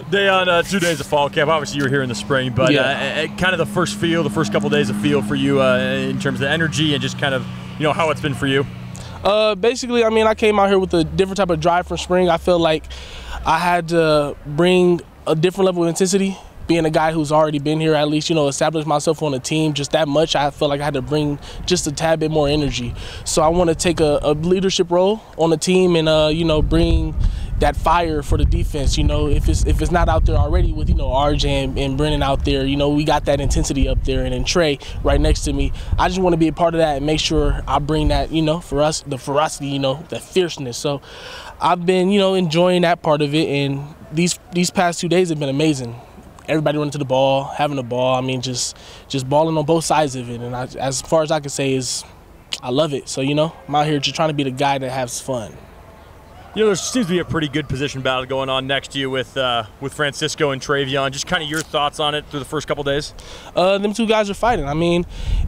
Daiyan, 2 days of fall camp. Obviously, you were here in the spring, but kind of the first couple days of feel for you in terms of energy and just kind of how it's been for you. Basically, I mean, I came out here with a different type of drive from spring. I feel like I had to bring a different level of intensity. Being a guy who's already been here, at least, established myself on a team just that much, I feel like I had to bring just a tad bit more energy. So I want to take a leadership role on the team and, bring that fire for the defense. If it's not out there already with, RJ and Brennan out there, we got that intensity up there, and then Trey right next to me. I just want to be a part of that and make sure I bring that, for us, the ferocity, the fierceness. So I've been, enjoying that part of it, and these past 2 days have been amazing. Everybody running to the ball, having the ball. I mean, just balling on both sides of it. And as far as I can say is, I love it. So, I'm out here just trying to be the guy that has fun. There seems to be a pretty good position battle going on next to you with Francisco and Travion. Just kind of your thoughts on it through the first couple days? Them two guys are fighting. I mean,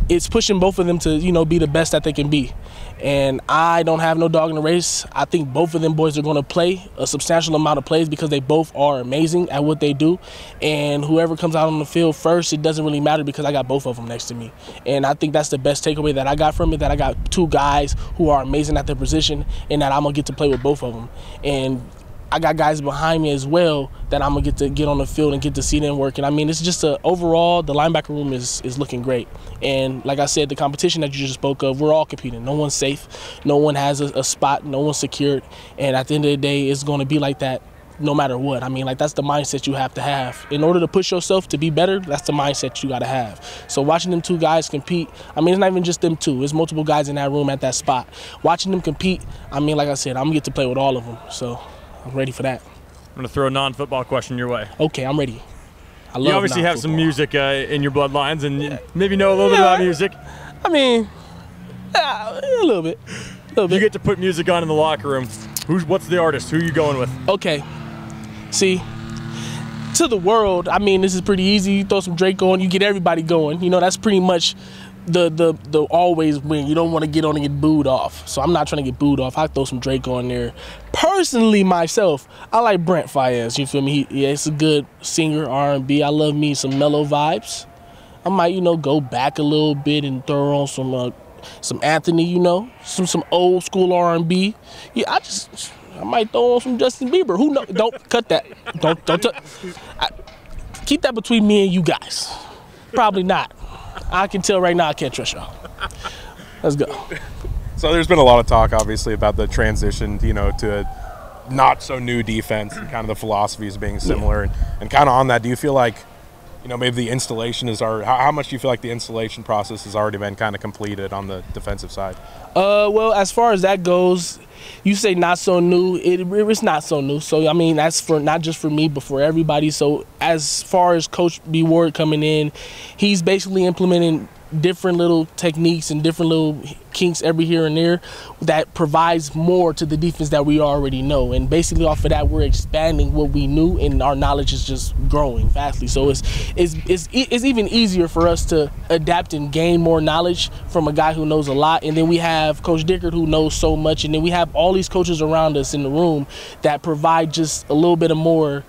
it's pushing both of them to, be the best that they can be. And I don't have no dog in the race. I think both of them boys are going to play a substantial amount of plays because they both are amazing at what they do. And whoever comes out on the field first, it doesn't really matter because I got both of them next to me. And I think that's the best takeaway that I got from it, that I got two guys who are amazing at their position and that I'm going to get to play with both of them. And I got guys behind me as well that I'm going to get on the field and get to see them work. And I mean, it's just overall, the linebacker room is looking great. And like I said, the competition that you just spoke of, we're all competing. No one's safe. No one has a spot. No one's secured. And at the end of the day, it's going to be like that no matter what. I mean, like, that's the mindset you have to have. In order to push yourself to be better, that's the mindset you got to have. So watching them two guys compete, I mean, it's not even just them two. There's multiple guys in that room at that spot. Watching them compete, I mean, like I said, I'm going to get to play with all of them. So I'm ready for that. I'm going to throw a non-football question your way. Okay, I'm ready. I love you obviously have some music in your bloodlines and maybe know a little bit about music. I mean, a little bit. You get to put music on in the locker room. What's the artist? Who are you going with? Okay. See, to the world, I mean, this is pretty easy. You throw some Drake on, you get everybody going. That's pretty much the always win. You don't want to get on and get booed off. So I'm not trying to get booed off. I throw some Drake on there. Personally, myself, I like Brent Faiyaz. You feel me? He's a good singer, R&B. I love me some mellow vibes. I might, go back a little bit and throw on some Anthony, some old school R&B. Yeah, I might throw on some Justin Bieber. Who knows? Don't cut that. Don't keep that between me and you guys. Probably not. I can tell right now I can't trust y'all. Let's go. So there's been a lot of talk, obviously, about the transition, to a not so new defense and kind of the philosophies being similar. Yeah. And kind of on that, do you feel like, maybe the installation is already, how much do you feel like the installation process has already been kind of completed on the defensive side? Well, as far as that goes, you say not so new. It's not so new. So, I mean, that's for not just for me, but for everybody. So, as far as Coach B. Ward coming in, he's basically implementing different little techniques and different little kinks every here and there that provides more to the defense that we already know. And basically off of that, we're expanding what we knew, and our knowledge is just growing fastly. So it's even easier for us to adapt and gain more knowledge from a guy who knows a lot. And then we have Coach Dickert, who knows so much, and then we have all these coaches around us in the room that provide just a little bit of more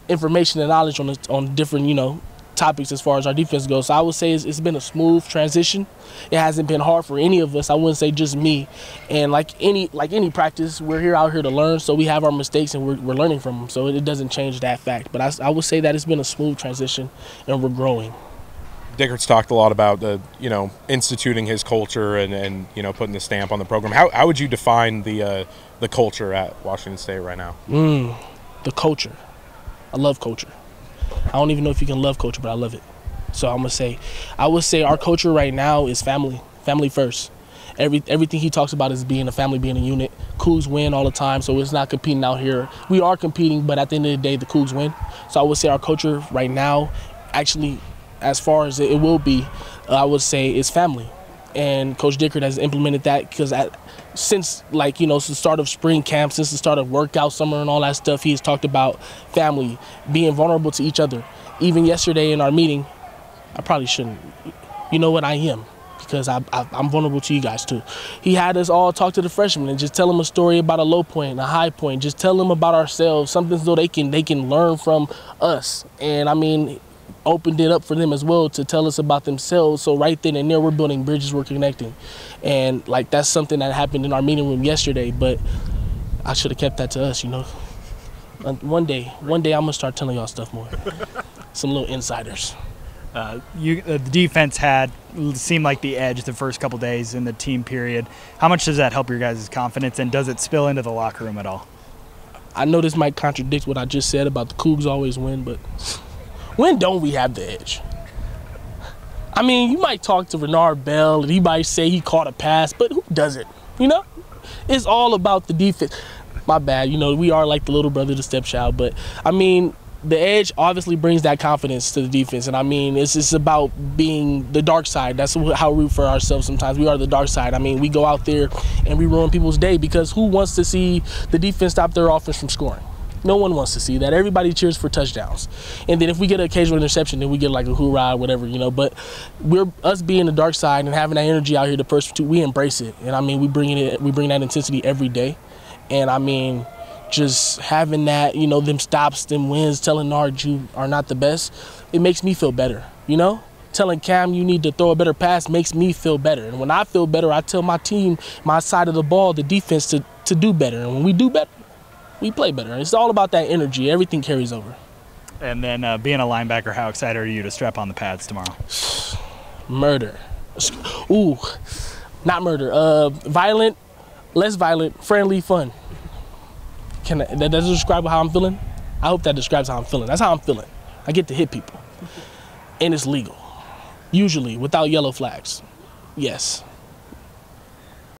information and knowledge on different, topics as far as our defense goes. So I would say it's been a smooth transition. It hasn't been hard for any of us. I wouldn't say just me. And like any practice, we're out here to learn. So we have our mistakes and we're learning from them. So it doesn't change that fact. But I would say that it's been a smooth transition and we're growing. Dickert's talked a lot about instituting his culture and putting the stamp on the program. How would you define the culture at Washington State right now? The culture. I love culture. I don't even know if you can love culture, but I love it. So I would say our culture right now is family first. Everything he talks about is being a family, being a unit. Cougs win all the time, so it's not competing out here. We are competing, but at the end of the day, the Cougs win. So I would say our culture right now, actually, as far as it will be, I would say it's family. And Coach Dickert has implemented that because since the start of spring camp, since the start of workout, summer and all that stuff, he's talked about family, being vulnerable to each other. Even yesterday in our meeting, I probably shouldn't. You know what? I am. because I'm vulnerable to you guys too. He had us all talk to the freshmen and just tell them a story about a low point, a high point. Just tell them about ourselves, something so they can learn from us. And I mean, opened it up for them as well to tell us about themselves. So right then and there, we're building bridges, we're connecting. And like, that's something that happened in our meeting room yesterday, but I should have kept that to us, you know. One day I'm gonna start telling y'all stuff more. Some little insiders. The defense seemed like the edge the first couple days in the team period. How much does that help your guys' confidence, and does it spill into the locker room at all? I know this might contradict what I just said about the Cougs always win, but when don't we have the edge? I mean, you might talk to Renard Bell and he might say he caught a pass, but who doesn't? You know? It's all about the defense. My bad, you know, we are like the little brother, the stepchild, but I mean, the edge obviously brings that confidence to the defense, and I mean, it's about being the dark side. That's how we root for ourselves sometimes. We are the dark side. I mean, we go out there and we ruin people's day, because who wants to see the defense stop their offense from scoring? No one wants to see that. Everybody cheers for touchdowns. And then if we get an occasional interception, then we get like a hoorah, whatever, you know. But us being the dark side and having that energy out here the first two, we embrace it. And I mean, we bring that intensity every day. And I mean, just having that, you know, them stops, them wins, telling Nard you are not the best, it makes me feel better, you know? Telling Cam you need to throw a better pass makes me feel better. And when I feel better, I tell my team, my side of the ball, the defense, to do better. And when we do better, we play better. It's all about that energy. Everything carries over. And then being a linebacker, how excited are you to strap on the pads tomorrow? Murder. Ooh, not murder. Violent, less violent, friendly, fun. That doesn't describe how I'm feeling? I hope that describes how I'm feeling. That's how I'm feeling. I get to hit people. And it's legal. Usually, without yellow flags. Yes.